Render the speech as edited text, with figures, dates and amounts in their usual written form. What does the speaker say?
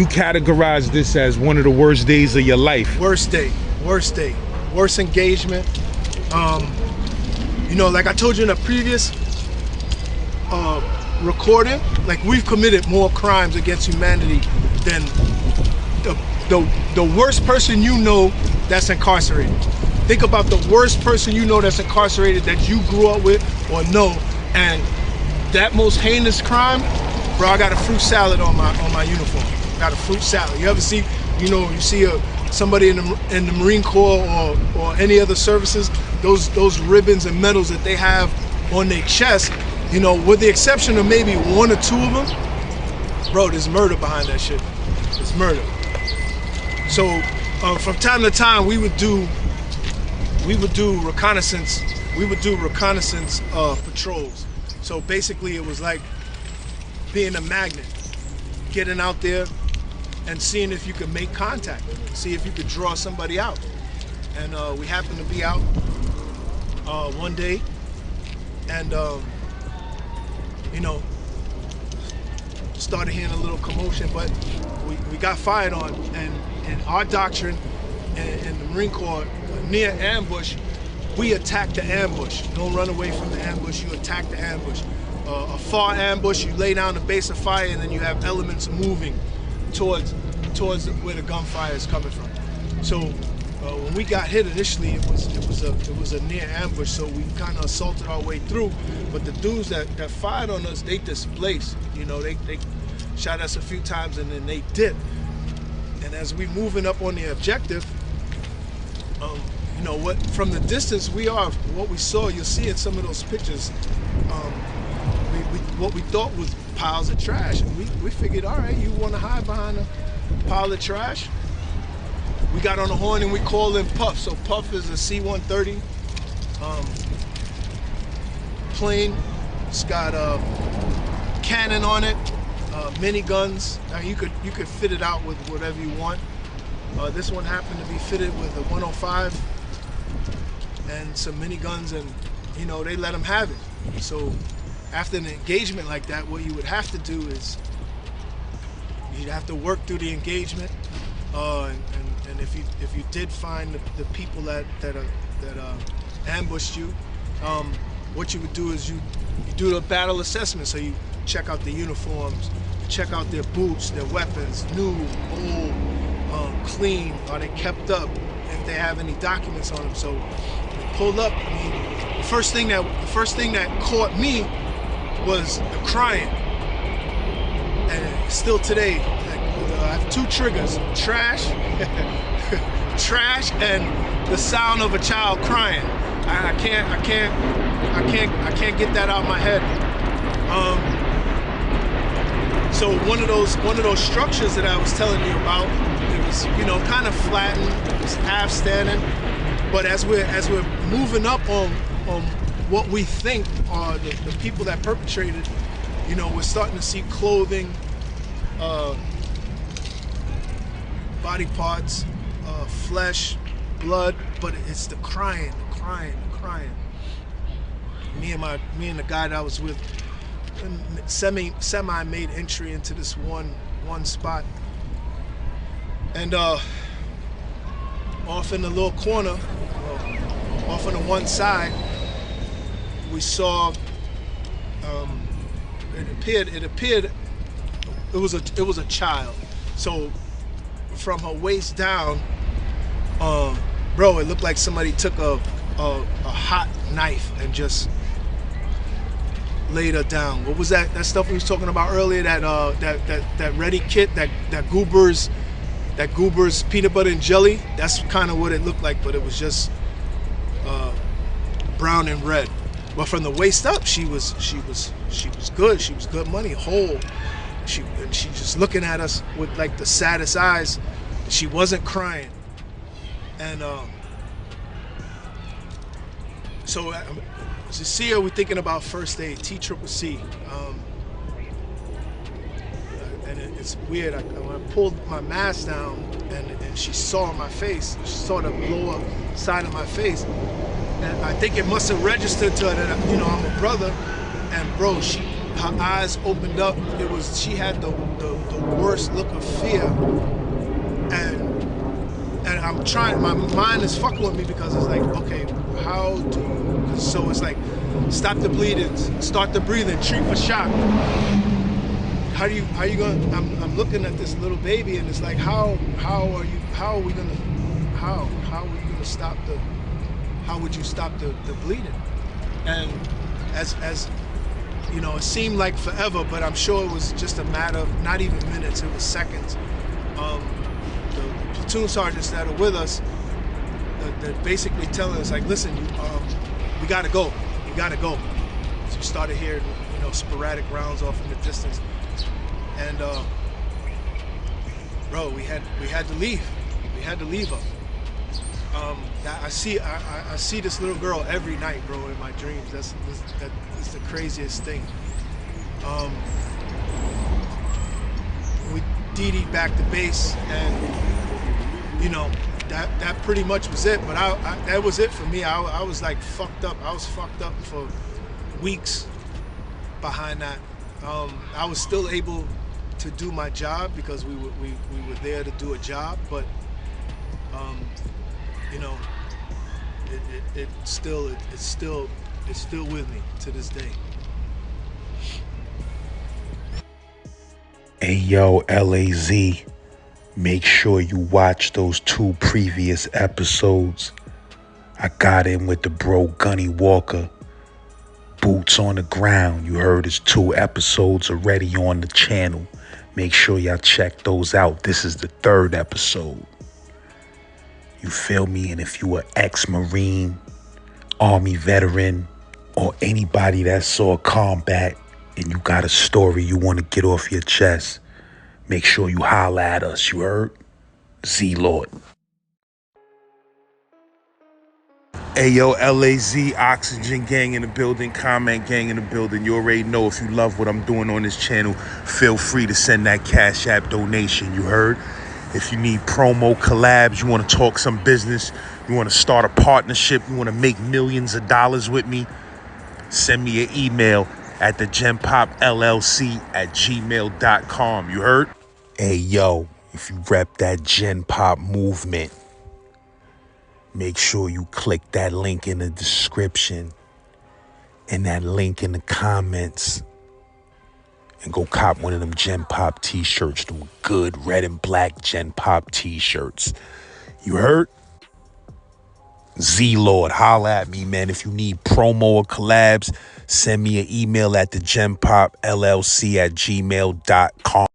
You categorize this as one of the worst days of your life. Worst day, worst engagement. You know, like I told you in a previous recording, like we've committed more crimes against humanity than the worst person you know that's incarcerated. Think about the worst person you know that's incarcerated that you grew up with or know, and that most heinous crime, bro, I got a fruit salad on my uniform. Got a fruit salad. You ever see, you see somebody in the Marine Corps or any other services, those ribbons and medals that they have on their chest, you know, with the exception of maybe one or two of them, bro, there's murder behind that shit. There's murder. So from time to time we would do reconnaissance. We would do reconnaissance patrols. So basically it was like being a magnet, getting out there and seeing if you could make contact, see if you could draw somebody out. And we happened to be out one day, and you know, started hearing a little commotion, but we got fired on. And our doctrine in the Marine Corps, near ambush, we attack the ambush. Don't run away from the ambush, you attack the ambush. A far ambush, you lay down the base of fire, and then you have elements moving towards where the gunfire is coming from. So when we got hit initially, it was a near ambush, so we kind of assaulted our way through. But the dudes that fired on us, they displaced. You know, they shot us a few times and then they dipped. And as we moving up on the objective, you know what? From the distance, what we saw. You'll see in some of those pictures. What we thought was piles of trash, and we figured, all right, you want to hide behind a pile of trash? We got on the horn and we called in Puff. So Puff is a C-130 plane. It's got a cannon on it, mini guns. Now you could fit it out with whatever you want. This one happened to be fitted with a 105 and some mini guns, and you know, they let them have it. So after an engagement like that, what you would have to do is you'd have to work through the engagement, and if you did find the people that ambushed you, what you would do is you do the battle assessment. So you check out the uniforms, check out their boots, their weapons, new, old, clean, are they kept up, if they have any documents on them. So we pulled up. I mean, the first thing that caught me was the crying, and still today, I have two triggers: trash, trash, and the sound of a child crying. I can't get that out of my head. So one of those structures that I was telling you about, it was, you know, kind of flattened, it was half standing, but as we're moving up on what we think are the people that perpetrated, you know, we're starting to see clothing, body parts, flesh, blood, but it's the crying. Me and the guy that I was with semi made entry into this one spot, and off in the little corner, off on the one side, we saw it appeared it was a child. So from her waist down, bro, it looked like somebody took a hot knife and just laid her down. What was that stuff we was talking about earlier? That Ready kit, that Goober's peanut butter and jelly. That's kind of what it looked like, but it was just brown and red. But from the waist up, she was good. She was good money, whole. She just looking at us with like the saddest eyes. She wasn't crying, and so to see her, we're thinking about first aid, TCCC. And it's weird. When I pulled my mask down and she saw my face, she saw the lower side of my face, and I think it must have registered to her that, you know, I'm a brother. And bro, her eyes opened up. She had the worst look of fear, and I'm trying. My mind is fucking with me because it's like, okay, how do you? So it's like, stop the bleeding, start the breathing, treat for shock. How are you gonna? I'm looking at this little baby, and it's like, how are we gonna stop the? How would you stop the bleeding? And as you know, it seemed like forever, but I'm sure it was just a matter of not even minutes, it was seconds. The platoon sergeants that are with us, they're basically telling us, like, listen, we gotta go. So we started hearing, sporadic rounds off in the distance. And bro, we had to leave. We had to leave her. I see this little girl every night, bro, in my dreams. That's the craziest thing. We DD'd back to base, and that pretty much was it. But that was it for me. I was like fucked up. I was fucked up for weeks behind that. I was still able to do my job because we were there to do a job, but it's still with me to this day. Hey yo, LAZ, make sure you watch those 2 previous episodes. I got in with the bro Gunny Walker. Boots on the ground. You heard his 2 episodes already on the channel. Make sure y'all check those out. This is the 3rd episode. You feel me? And if you were ex-Marine, Army veteran, or anybody that saw combat and you got a story you want to get off your chest, make sure you holla at us. You heard? Z-Lord. Hey yo, LAZ, Oxygen Gang in the building, Comment Gang in the building. You already know, if you love what I'm doing on this channel, feel free to send that Cash App donation. You heard? If you need promo collabs, you want to talk some business, you want to start a partnership, you want to make millions of dollars with me, send me an email at thegenpopllc@gmail.com. You heard? Hey yo, if you rep that Gen Pop movement, make sure you click that link in the description and that link in the comments and go cop one of them Gen Pop t-shirts, them good red and black Gen Pop t-shirts. You heard? Z-Lord, holla at me, man. If you need promo or collabs, send me an email at thegenpopllc@gmail.com.